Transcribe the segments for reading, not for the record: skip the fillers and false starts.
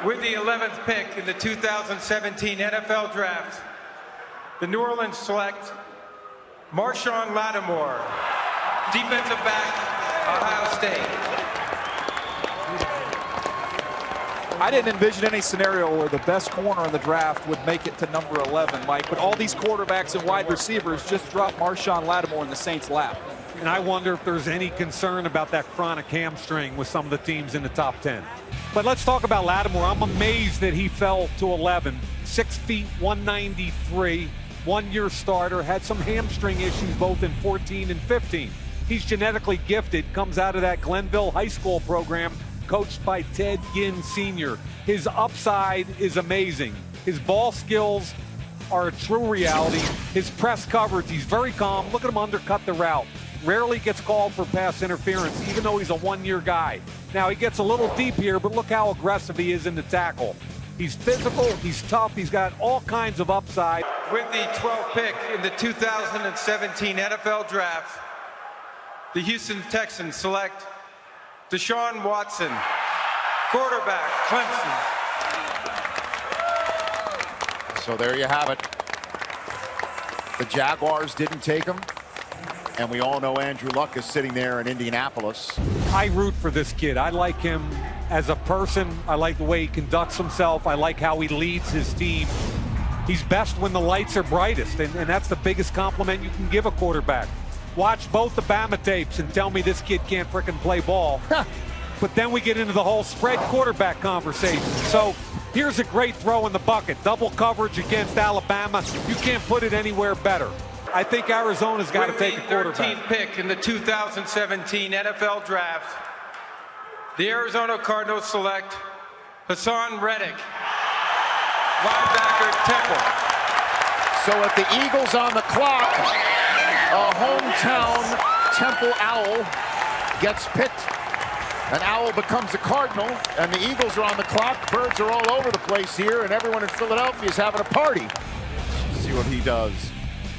With the 11th pick in the 2017 NFL Draft, the New Orleans select Marshawn Lattimore, defensive back, Ohio State. I didn't envision any scenario where the best corner in the draft would make it to number 11, Mike, but all these quarterbacks and wide receivers just dropped Marshawn Lattimore in the Saints' lap. And I wonder if there's any concern about that chronic hamstring with some of the teams in the top 10. But let's talk about Lattimore. I'm amazed that he fell to 11. 6 feet, 193, one-year starter, had some hamstring issues both in 14 and 15. He's genetically gifted, comes out of that Glenville High School program, coached by Ted Ginn Sr. His upside is amazing. His ball skills are a true reality. His press coverage, he's very calm. Look at him undercut the route. Rarely gets called for pass interference, even though he's a one-year guy. Now, he gets a little deep here, but look how aggressive he is in the tackle. He's physical, he's tough, he's got all kinds of upside. With the 12th pick in the 2017 NFL Draft, the Houston Texans select Deshaun Watson, quarterback, Clemson. So there you have it. The Jaguars didn't take him, and we all know Andrew Luck is sitting there in Indianapolis. I root for this kid. I like him as a person. I like the way he conducts himself. I like how he leads his team. He's best when the lights are brightest, and that's the biggest compliment you can give a quarterback. Watch both the Bama tapes and tell me this kid can't frickin' play ball. But then we get into the whole spread quarterback conversation. So here's a great throw in the bucket. Double coverage against Alabama. You can't put it anywhere better. I think Arizona's got to take a quarterback. With the 13th pick in the 2017 NFL Draft, the Arizona Cardinals select Hassan Reddick, linebacker, Temple. So with the Eagles on the clock, a hometown Temple Owl gets picked. An Owl becomes a Cardinal, and the Eagles are on the clock. Birds are all over the place here, and everyone in Philadelphia is having a party. See what he does,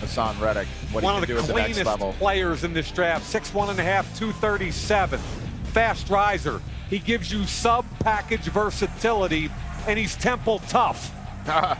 Hassan Reddick. What One he of can the do at the next cleanest level. players in this draft. 6'1.5", 237. Fast riser. He gives you sub-package versatility, and he's Temple tough.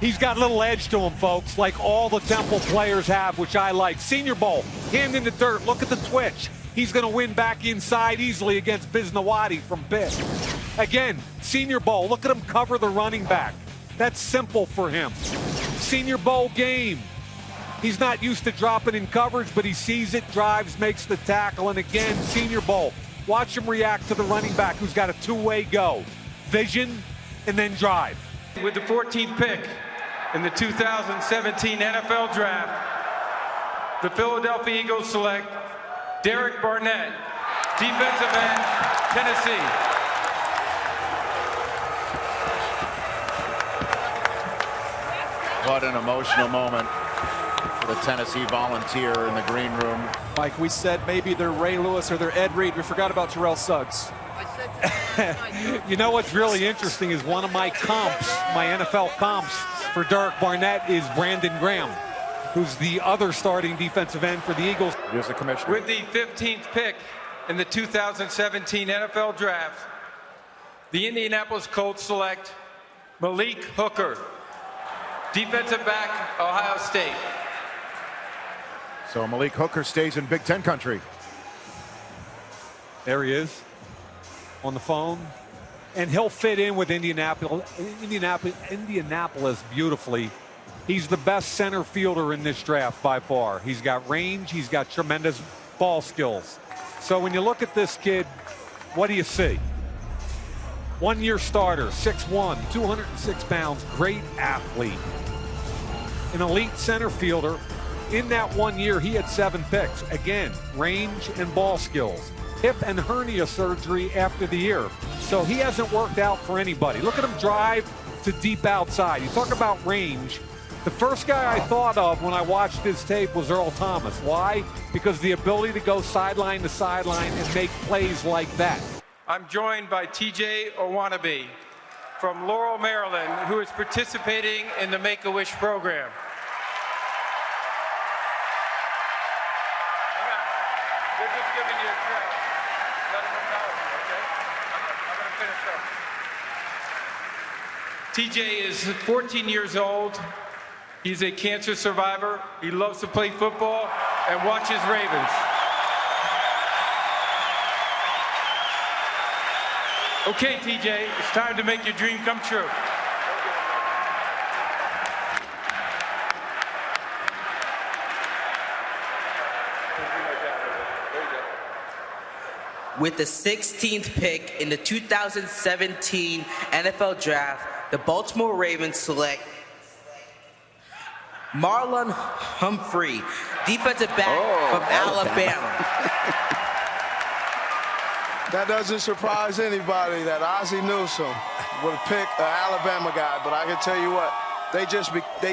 He's got a little edge to him, folks, like all the Temple players have, which I like. Senior Bowl, hand in the dirt. Look at the twitch. He's going to win back inside easily against Biznawadi from Pitt. Again, Senior Bowl, look at him cover the running back. That's simple for him. Senior Bowl game. He's not used to dropping in coverage, but he sees it, drives, makes the tackle, and again, Senior Bowl. Watch him react to the running back who's got a two-way go. Vision, and then drive. With the 14th pick in the 2017 NFL Draft, the Philadelphia Eagles select Derek Barnett, defensive end, Tennessee. What an emotional moment for the Tennessee Volunteer in the green room. Mike, we said maybe they're Ray Lewis or they're Ed Reed. We forgot about Terrell Suggs. You know what's really interesting is one of my comps, my NFL comps for Derek Barnett is Brandon Graham, who's the other starting defensive end for the Eagles. Here's the commissioner. With the 15th pick in the 2017 NFL Draft, the Indianapolis Colts select Malik Hooker, defensive back, Ohio State. So Malik Hooker stays in Big Ten country. There he is on the phone, and he'll fit in with Indianapolis beautifully. He's the best center fielder in this draft by far. He's got range, he's got tremendous ball skills. So when you look at this kid, what do you see? One-year starter, 6'1", 206 pounds, great athlete. An elite center fielder. In that 1 year, he had 7 picks. Again, range and ball skills. Hip and hernia surgery after the year. So he hasn't worked out for anybody. Look at him drive to deep outside. You talk about range. The first guy I thought of when I watched his tape was Earl Thomas. Why? Because the ability to go sideline to sideline and make plays like that. I'm joined by TJ Owanabe from Laurel, Maryland, who is participating in the Make-A-Wish program. They're just giving you a crown. Let them acknowledge you, okay? I'm gonna finish up. TJ is 14 years old. He's a cancer survivor. He loves to play football and watches Ravens. Okay, TJ, it's time to make your dream come true. With the 16th pick in the 2017 NFL Draft, the Baltimore Ravens select Marlon Humphrey, defensive back from Alabama. That doesn't surprise anybody that Ozzie Newsome would pick an Alabama guy, but I can tell you what, they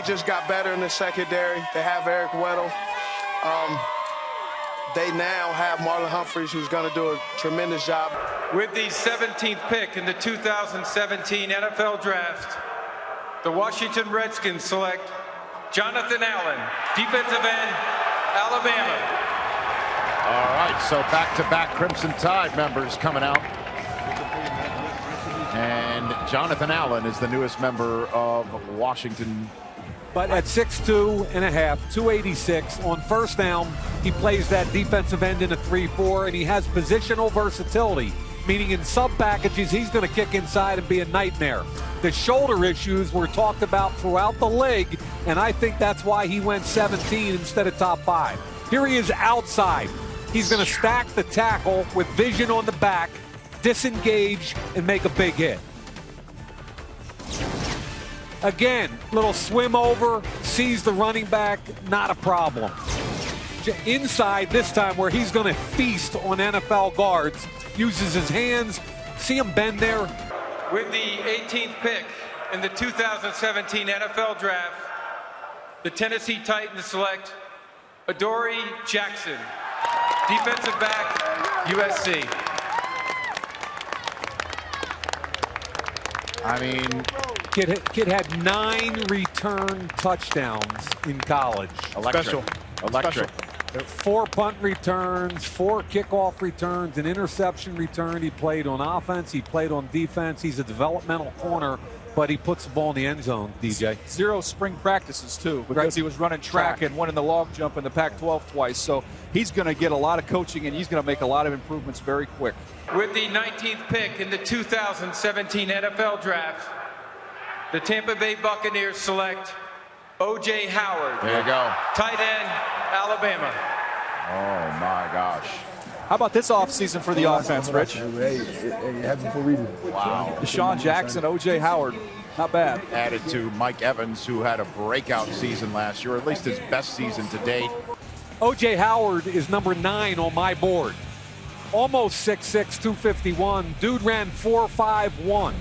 just got better in the secondary. They have Eric Weddle. They now have Marlon Humphreys, who's going to do a tremendous job. With the 17th pick in the 2017 NFL Draft, the Washington Redskins select Jonathan Allen, defensive end, Alabama. All right, so back-to-back Crimson Tide members coming out. And Jonathan Allen is the newest member of Washington. But at 6'2 and a half, 286, on first down, he plays that defensive end in a 3-4, and he has positional versatility, meaning in sub packages, he's going to kick inside and be a nightmare. The shoulder issues were talked about throughout the league, and I think that's why he went 17 instead of top 5. Here he is outside. He's going to stack the tackle with vision on the back, disengage, and make a big hit. Again, little swim over, sees the running back, not a problem. Inside this time where he's going to feast on NFL guards, uses his hands, see him bend there. With the 18th pick in the 2017 NFL Draft, the Tennessee Titans select Adoree Jackson, defensive back, USC. I mean, Kid had 9 return touchdowns in college. electric. 4 punt returns, 4 kickoff returns, an interception return. He played on offense. He played on defense. He's a developmental corner, but he puts the ball in the end zone, DJ. 0 spring practices, too, because he was running track and winning the long jump in the Pac-12 twice. So he's going to get a lot of coaching, and he's going to make a lot of improvements very quick. With the 19th pick in the 2017 NFL Draft, the Tampa Bay Buccaneers select O.J. Howard. There you go. Tight end, Alabama. Oh, my gosh. How about this offseason for the offense, Rich? Wow. Deshaun Jackson, O.J. Howard. Not bad. Added to Mike Evans, who had a breakout season last year, or at least his best season to date. O.J. Howard is number 9 on my board. Almost 6'6", 251. Dude ran 4.51.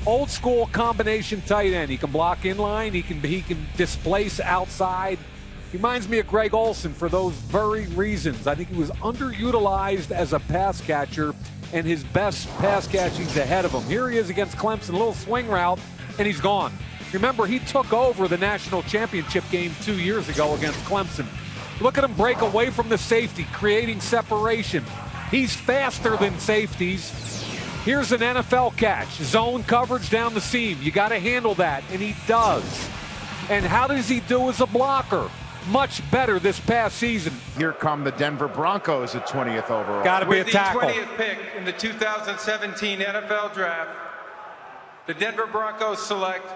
Old school combination tight end. He can block in line. He can displace outside. He reminds me of Greg Olsen for those very reasons. I think he was underutilized as a pass catcher, and his best pass catching's ahead of him. Here he is against Clemson, a little swing route, and he's gone. Remember, he took over the national championship game 2 years ago against Clemson. Look at him break away from the safety, creating separation. He's faster than safeties. Here's an NFL catch. Zone coverage down the seam. You got to handle that, and he does. And how does he do as a blocker? Much better this past season. Here come the Denver Broncos at 20th overall. Got to be a With tackle. the 20th pick in the 2017 NFL Draft, the Denver Broncos select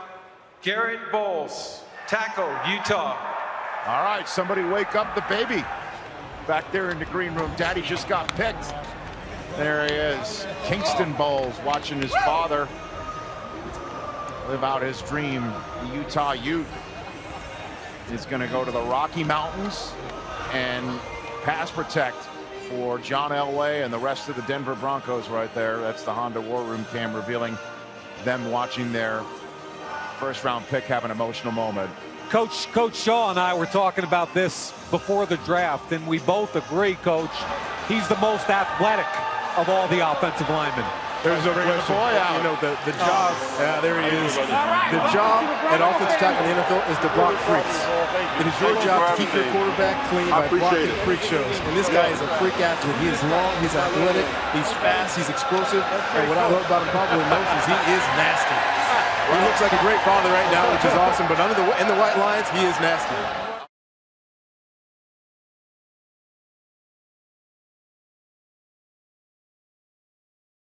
Garrett Bowles, tackle, Utah. All right, somebody wake up the baby. Back there in the green room, Daddy just got picked. There he is, Kingston Bowles, watching his father live out his dream. The Utah Ute is going to go to the Rocky Mountains and pass protect for John Elway and the rest of the Denver Broncos right there. That's the Honda War Room cam revealing them watching their first-round pick have an emotional moment. Coach Shaw and I were talking about this before the draft, and we both agree, Coach, he's the most athletic of all the offensive linemen. There's no question. You know, the job, there he is. The job at offensive tackle in the NFL is to block freaks. It is your job to keep your quarterback clean by blocking freak shows. And this guy is a freak athlete. He is long, he's athletic, he's fast, he's explosive. And what I love about him probably most is he is nasty. He looks like a great father right now, which is awesome. But in the white lines, he is nasty.